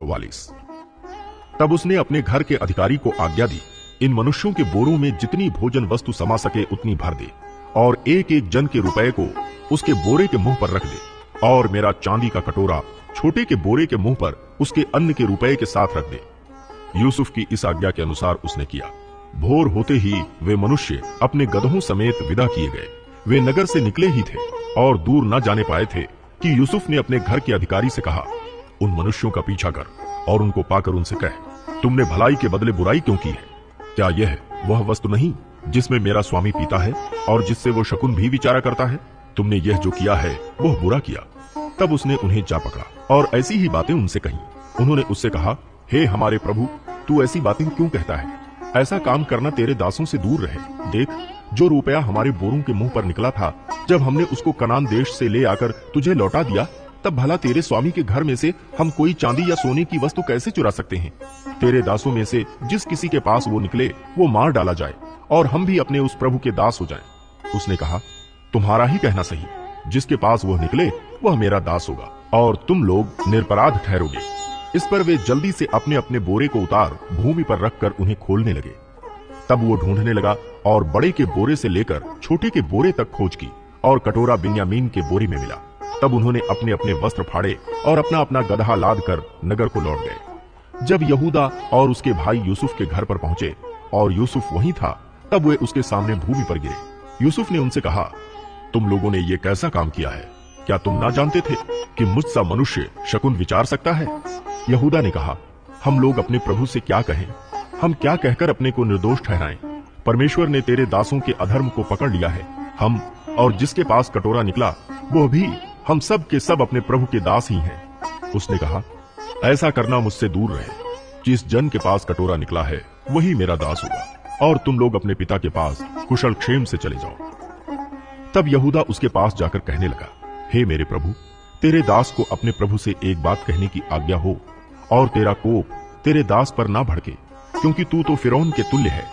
44। तब उसने अपने घर के अधिकारी को आज्ञा दी, इन मनुष्यों के बोरों में जितनी भोजन वस्तु समा सके उतनी भर दे और एक एक जन के रुपए को उसके बोरे के मुंह पर रख दे और मेरा चांदी का कटोरा छोटे के बोरे के मुंह पर उसके अन्न के रुपए के साथ रख दे। यूसुफ की इस आज्ञा के अनुसार उसने किया। भोर होते ही वे मनुष्य अपने गदहों समेत विदा किए गए। वे नगर से निकले ही थे और दूर न जाने पाए थे कि यूसुफ ने अपने घर के अधिकारी से कहा, उन मनुष्यों का पीछा कर और उनको पाकर उनसे कह, तुमने भलाई के बदले बुराई क्यों की है? क्या यह वह वस्तु नहीं जिसमें मेरा स्वामी पीता है और जिससे वो शकुन भी विचारा करता है? तुमने यह जो किया है वह बुरा किया। तब उसने उन्हें जा पकड़ा और ऐसी ही बातें उनसे कही। उन्होंने उससे कहा, हे हमारे प्रभु, तू ऐसी बातें क्यों कहता है? ऐसा काम करना तेरे दासों से दूर रहे। देख, जो रुपया हमारे बोरों के मुंह पर निकला था, जब हमने उसको कनान देश से ले आकर तुझे लौटा दिया, तब भला तेरे स्वामी के घर में से हम कोई चांदी या सोने की वस्तु कैसे चुरा सकते हैं? तेरे दासों में से जिस किसी के पास वो निकले वो मार डाला जाए और हम भी अपने उस प्रभु के दास हो जाएं। उसने कहा, तुम्हारा ही कहना सही, जिसके पास वह निकले वह मेरा दास होगा और तुम लोग निरपराध ठहरोगे। इस पर वे जल्दी से अपने अपने बोरे को उतार भूमि पर रखकर उन्हें खोलने लगे। तब वो ढूंढने लगा और बड़े के बोरे से लेकर छोटे के बोरे तक खोज की और कटोरा बिन्यामीन के बोरे में मिला। तब उन्होंने अपने अपने वस्त्र फाड़े और अपना अपना गदहा लाद कर नगर को लौट गए। जब यहूदा और उसके भाई यूसुफ के घर पर पहुंचे और यूसुफ वहीं था, तब वे उसके सामने भूमि पर गिरे। यूसुफ ने उनसे कहा, तुम लोगों ने ये कैसा काम किया है? क्या तुम ना जानते थे कि मुझसा मनुष्य शकुन विचार सकता है? यहूदा ने कहा, हम लोग अपने प्रभु से क्या कहें? हम क्या कहकर अपने को निर्दोष ठहराएं? परमेश्वर ने तेरे दासों के अधर्म को पकड़ लिया है। हम और जिसके पास कटोरा निकला वो भी, हम सब के सब अपने प्रभु के दास ही हैं। उसने कहा, ऐसा करना मुझसे दूर रहे। जिस जन के पास कटोरा निकला है वही मेरा दास होगा और तुम लोग अपने पिता के पास कुशल क्षेम से चले जाओ। तब यहूदा उसके पास जाकर कहने लगा, हे मेरे प्रभु, तेरे दास को अपने प्रभु से एक बात कहने की आज्ञा हो और तेरा कोप तेरे दास पर ना भड़के, क्योंकि तू तो फिरौन के तुल्य है।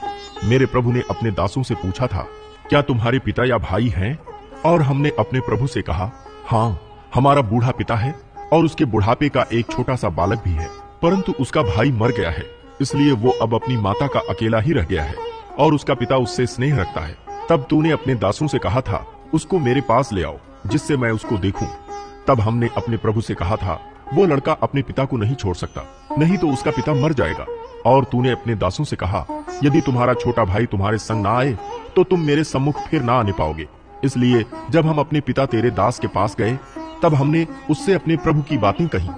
मेरे प्रभु ने अपने दासों से पूछा था, क्या तुम्हारे पिता या भाई हैं? और हमने अपने प्रभु से कहा, हाँ, हमारा बूढ़ा पिता है और उसके बुढ़ापे का एक छोटा सा बालक भी है, परंतु उसका भाई मर गया है, इसलिए वो अब अपनी माता का अकेला ही रह गया है और उसका पिता उससे स्नेह रखता है। तब तूने अपने दासों से कहा था, उसको मेरे पास ले आओ जिससे मैं उसको देखूं। तब हमने अपने प्रभु से कहा था, वो लड़का अपने पिता को नहीं छोड़ सकता, नहीं तो उसका पिता मर जाएगा। और तूने अपने दासों से कहा, यदि तुम्हारा छोटा भाई तुम्हारे संग ना आए तो तुम मेरे सम्मुख फिर ना आने पाओगे। इसलिए जब हम अपने पिता तेरे दास के पास गए, तब हमने उससे अपने प्रभु की बातें कही।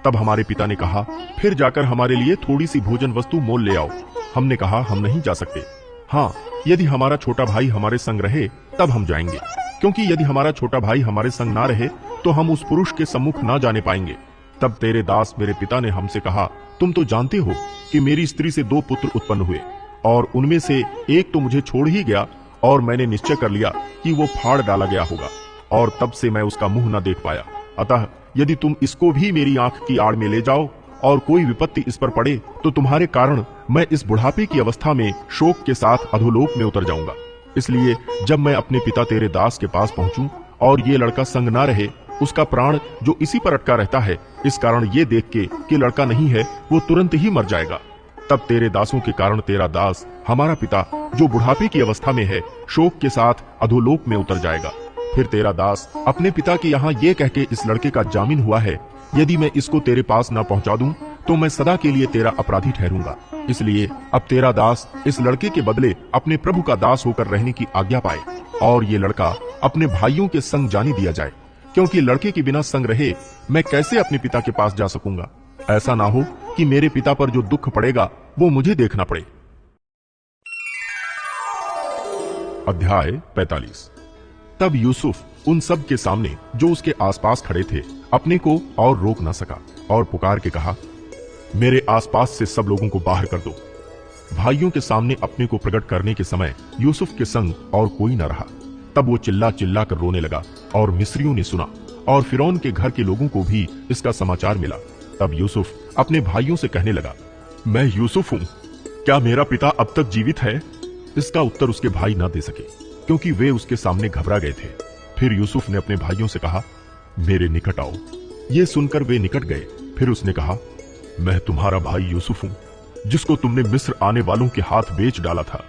तब हमारे पिता ने कहा, फिर जाकर हमारे लिए थोड़ी सी भोजन वस्तु मोल ले आओ। हमने कहा, हम नहीं जा सकते। हाँ, यदि हमारा छोटा भाई हमारे संग रहे तब हम जाएंगे, क्योंकि यदि हमारा छोटा भाई हमारे संग ना रहे तो हम उस पुरुष के सम्मुख ना जाने पाएंगे। तब तेरे दास मेरे पिता ने हमसे कहा, तुम तो जानते हो कि मेरी स्त्री से 2 पुत्र उत्पन्न हुए और उनमें से एक तो मुझे छोड़ ही गया और मैंने निश्चय कर लिया कि वो फाड़ डाला गया होगा और तब से मैं उसका मुंह न देख पाया। अतः यदि तुम इसको भी मेरी आंख की आड़ में ले जाओ और कोई विपत्ति इस पर पड़े तो तुम्हारे कारण मैं इस बुढ़ापे की अवस्था में शोक के साथ अधोलोक में उतर जाऊंगा। इसलिए जब मैं अपने पिता तेरे दास के पास पहुंचूं और ये लड़का संग ना रहे, उसका प्राण जो इसी पर अटका रहता है, इस कारण ये देख के कि लड़का नहीं है वो तुरंत ही मर जाएगा, तब तेरे दासों के कारण तेरा दास हमारा पिता जो बुढ़ापे की अवस्था में है शोक के साथ अधोलोक में उतर जाएगा। फिर तेरा दास अपने पिता के यहाँ ये कह के इस लड़के का जामीन हुआ है, यदि मैं इसको तेरे पास न पहुंचा दूं तो मैं सदा के लिए तेरा अपराधी ठहरूंगा। इसलिए अब तेरा दास इस लड़के के बदले अपने प्रभु का दास होकर रहने की आज्ञा पाए और ये लड़का अपने भाइयों के संग जाने दिया जाए, क्योंकि लड़के के बिना संग रहे मैं कैसे अपने पिता के पास जा सकूंगा। ऐसा ना हो कि मेरे पिता पर जो दुख पड़ेगा वो मुझे देखना पड़े। अध्याय 45। तब यूसुफ उन सब के सामने जो उसके आसपास खड़े थे अपने को और रोक न सका और पुकार के कहा, मेरे आसपास से सब लोगों को बाहर कर दो। भाइयों के सामने अपने को प्रकट करने के समय यूसुफ के संग और कोई न रहा। तब वो चिल्ला चिल्ला कर रोने लगा और मिस्रियों ने सुना और फिरौन के घर के लोगों को भी इसका समाचार मिला। तब यूसुफ अपने भाइयों से कहने लगा, मैं यूसुफ हूँ, क्या मेरा पिता अब तक जीवित है? इसका उत्तर उसके भाई न दे सके, क्योंकि वे उसके सामने घबरा गए थे। फिर यूसुफ ने अपने भाइयों से कहा, मेरे निकट आओ। ये सुनकर वे निकट गए। फिर उसने कहा, मैं तुम्हारा भाई यूसुफ हूं, जिसको तुमने मिस्र आने वालों के हाथ बेच डाला था।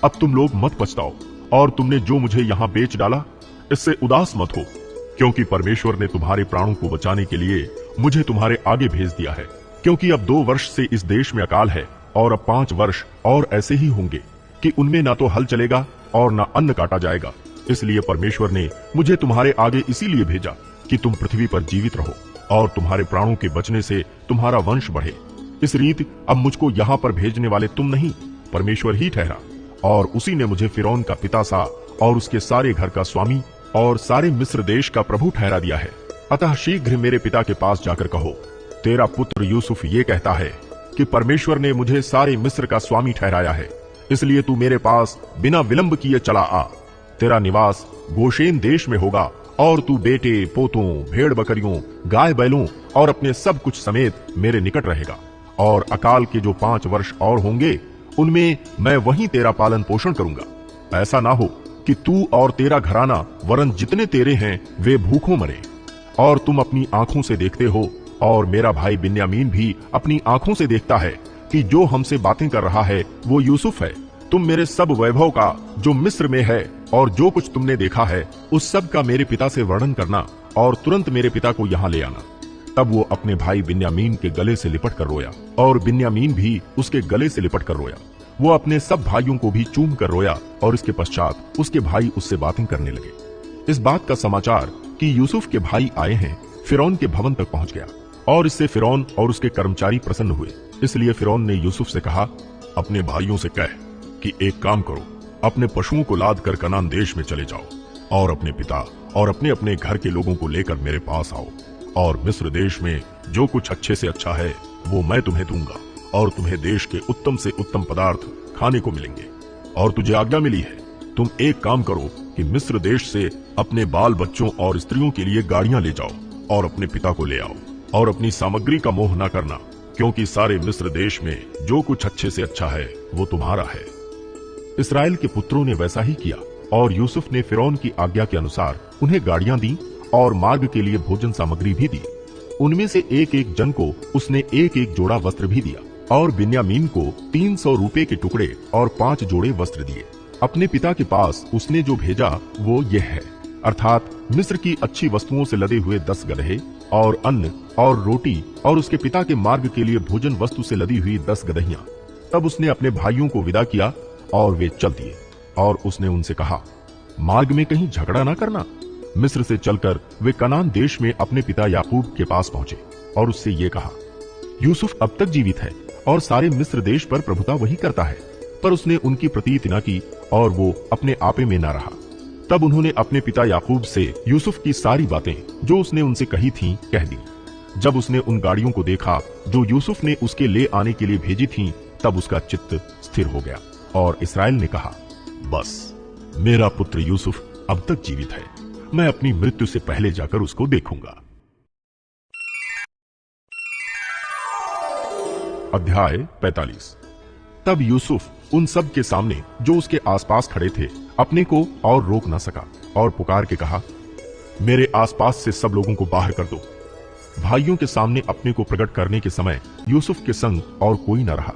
अब तुम लोग मत पछताओ, और तुमने जो मुझे यहां बेच डाला, इससे उदास मत हो, क्योंकि परमेश्वर ने तुम्हारे प्राणों को बचाने के लिए मुझे तुम्हारे आगे भेज दिया है। क्योंकि अब 2 वर्ष से इस देश में अकाल है, और अब 5 वर्ष और ऐसे ही होंगे कि उनमें ना तो हल चलेगा और ना अन्न काटा जाएगा। इसलिए परमेश्वर ने मुझे तुम्हारे आगे इसीलिए भेजा कि तुम पृथ्वी पर जीवित रहो और तुम्हारे प्राणों के बचने से तुम्हारा वंश बढ़े। इस रीति अब मुझको यहाँ पर भेजने वाले तुम नहीं, परमेश्वर ही ठहरा, और उसी ने मुझे फिरौन का पिता सा और उसके सारे घर का स्वामी और सारे मिस्र देश का प्रभु ठहरा दिया है। अतः शीघ्र मेरे पिता के पास जाकर कहो, तेरा पुत्र यूसुफ ये कहता है कि परमेश्वर ने मुझे सारे मिस्र का स्वामी ठहराया है, इसलिए तू मेरे पास बिना विलंब किए चला आ। तेरा निवास गोशेन देश में होगा, और तू बेटे पोतों, भेड़ बकरियों, गाय बैलों और अपने सब कुछ समेत मेरे निकट रहेगा। और अकाल के जो 5 वर्ष और होंगे, उनमें मैं वहीं तेरा पालन पोषण करूंगा। ऐसा ना हो कि तू और तेरा घराना वरन जितने तेरे हैं वे भूखों मरे। और तुम अपनी आंखों से देखते हो, और मेरा भाई बिन्यामीन भी अपनी आंखों से देखता है कि जो हमसे बातें कर रहा है वो यूसुफ है। तुम मेरे सब वैभव का जो मिस्र में है और जो कुछ तुमने देखा है, उस सब का मेरे पिता से वर्णन करना, और तुरंत मेरे पिता को यहाँ ले आना। तब वो अपने भाई बिन्यामीन के गले से लिपट कर रोया, और बिन्यामीन भी उसके गले से लिपट कर रोया। वो अपने सब भाइयों को भी चूम कर रोया, और इसके पश्चात उसके भाई उससे बातें करने लगे। इस बात का समाचार कि यूसुफ के भाई आए हैं फिरौन के भवन तक पहुंच गया, और इससे फिरौन और उसके कर्मचारी प्रसन्न हुए। इसलिए फिरौन ने यूसुफ से कहा, अपने भाइयों से कह कि एक काम करो, अपने पशुओं को लाद कर कनान देश में चले जाओ, और अपने पिता और अपने अपने घर के लोगों को लेकर मेरे पास आओ। और मिस्र देश में जो कुछ अच्छे से अच्छा है वो मैं तुम्हें दूंगा, और तुम्हें देश के उत्तम से उत्तम पदार्थ खाने को मिलेंगे। और तुझे आज्ञा मिली है, तुम एक काम करो कि मिस्र देश से अपने बाल बच्चों और स्त्रियों के लिए गाड़ियां ले जाओ, और अपने पिता को ले आओ, और अपनी सामग्री का मोह न करना, क्योंकि सारे मिस्र देश में जो कुछ अच्छे से अच्छा है वो तुम्हारा है। इस्राएल के पुत्रों ने वैसा ही किया, और यूसुफ ने फिरौन की आज्ञा के अनुसार उन्हें गाड़ियां दी और मार्ग के लिए भोजन सामग्री भी दी। उनमें से एक एक जन को उसने एक एक जोड़ा वस्त्र भी दिया, और बिन्यामीन को 300 रुपए के टुकड़े और 5 जोड़े वस्त्र दिए। अपने पिता के पास उसने जो भेजा वो ये है, अर्थात मिस्र की अच्छी वस्तुओं से लदे हुए 10 गदहे और अन्न और रोटी, और उसके पिता के मार्ग के लिए भोजन वस्तु से लदी हुई 10 गदहियां। तब उसने अपने भाइयों को विदा किया, और वे चल दिए। और उसने उनसे कहा, मार्ग में कहीं झगड़ा ना करना। मिस्र से चलकर वे कनान देश में अपने पिता याकूब के पास पहुंचे, और उससे ये कहा, यूसुफ अब तक जीवित है, और सारे मिस्र देश पर प्रभुता वही करता है। पर उसने उनकी प्रतीति न की, और वो अपने आपे में न रहा। तब उन्होंने अपने पिता याकूब से यूसुफ की सारी बातें जो उसने उनसे कही थीं कह दी। जब उसने उन गाड़ियों को देखा जो यूसुफ ने उसके ले आने के लिए भेजी थीं, तब उसका चित्त स्थिर हो गया, और इस्राएल ने कहा, बस मेरा पुत्र यूसुफ अब तक जीवित है, मैं अपनी मृत्यु से पहले जाकर उसको देखूंगा। अध्याय 45। तब यूसुफ उन सब के सामने जो उसके आसपास खड़े थे अपने को और रोक न सका, और पुकार के कहा, मेरे आसपास से सब लोगों को बाहर कर दो। भाइयों के सामने अपने को प्रकट करने के समय यूसुफ के संग और कोई न रहा।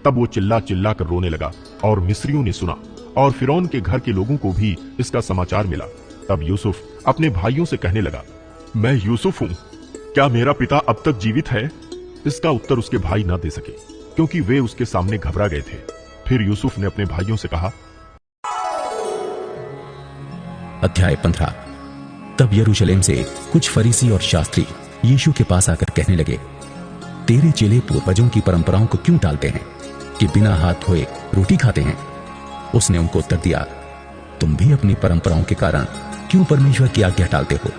तब वो चिल्ला चिल्ला कर रोने लगा, और मिस्रियों ने सुना, और फिरौन के घर के लोगों को भी इसका समाचार मिला। तब यूसुफ अपने भाइयों से कहने लगा, मैं यूसुफ हूं, क्या मेरा पिता अब तक जीवित है? इसका उत्तर उसके भाई न दे सके, क्योंकि वे उसके सामने घबरा गए थे। फिर यूसुफ ने अपने भाइयों से कहा। अध्याय 15। तब यरूशलेम से कुछ फरीसी और शास्त्री यीशु के पास आकर कहने लगे, तेरे चेले पूर्वजों की परंपराओं को क्यों टालते हैं कि बिना हाथ धोए रोटी खाते हैं? उसने उनको उत्तर दिया, तुम भी अपनी परंपराओं के कारण क्यों परमेश्वर की आज्ञा टालते हो?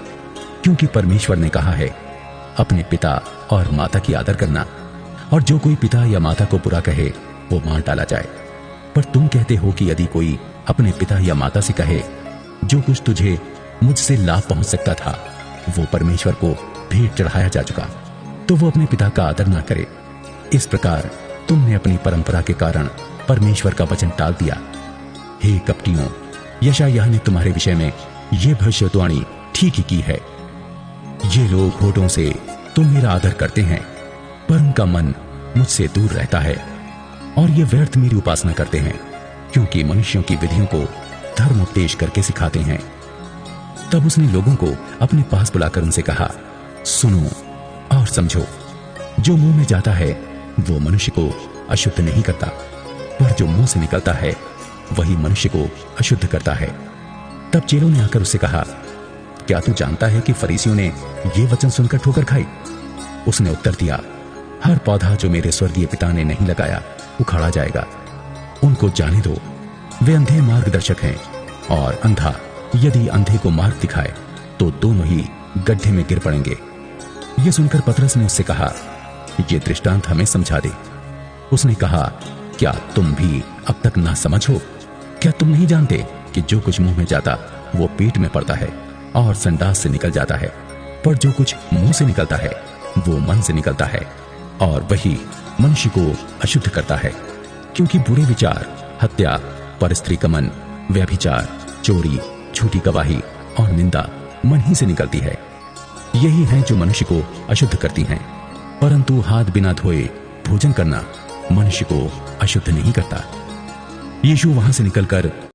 क्योंकि परमेश्वर ने कहा है, अपने पिता और माता की आदर करना, और जो कोई पिता या माता को बुरा कहे वो मार डाला जाए। पर तुम कहते हो कि यदि कोई अपने पिता या माता से कहे, जो कुछ तुझे मुझसे लाभ पहुंच सकता था वो परमेश्वर को भेंट चढ़ाया जा चुका, तो वो अपने पिता का आदर ना करे। इस प्रकार तुमने अपनी परंपरा के कारण परमेश्वर का वचन टाल दिया। हे कपटियों, यशायाह ने तुम्हारे विषय में ये भविष्यवाणी ठीक ही की है। ये लोग होठों से तुम मेरा आदर करते हैं, पर उनका मन मुझसे दूर रहता है और ये व्यर्थ मेरी उपासना करते हैं, क्योंकि मनुष्यों की विधियों को धर्म उपदेश करके सिखाते हैं। तब उसने लोगों को अपने पास बुलाकर उनसे कहा, सुनो और समझो, जो मुंह में जाता है वो मनुष्य को अशुद्ध नहीं करता, पर जो मुंह से निकलता है वही मनुष्य को अशुद्ध करता है। तब चेलों ने आकर उससे कहा, क्या तू जानता है कि फरीसियों ने ये वचन सुनकर ठोकर खाई? उसने उत्तर दिया, हर पौधा जो मेरे स्वर्गीय पिता ने नहीं लगाया उखाड़ा जाएगा। उनको जाने दो, वे अंधे मार्गदर्शक हैं, और अंधा यदि अंधे को मार्ग दिखाए तो दोनों ही गड्ढे में गिर पड़ेंगे। यह सुनकर पतरस ने उससे कहा, ये दृष्टांत हमें समझा दे। उसने कहा, क्या तुम भी अब तक ना समझ हो? क्या तुम नहीं जानते कि जो कुछ मुंह में जाता वो पेट में पड़ता है और संडास से निकल जाता है, पर जो कुछ मुंह से निकलता है वो मन से निकलता है, और वही मनुष्य को अशुद्ध करता है। क्योंकि बुरे विचार, हत्या, परस्त्रीगमन, व्यभिचार, चोरी, झूठी गवाही और निंदा मन ही से निकलती है। यही हैं जो मनुष्य को अशुद्ध करती हैं। परंतु हाथ बिना धोए भोजन करना मनुष्य को अशुद्ध नहीं करता। यीशु वहां से निकलकर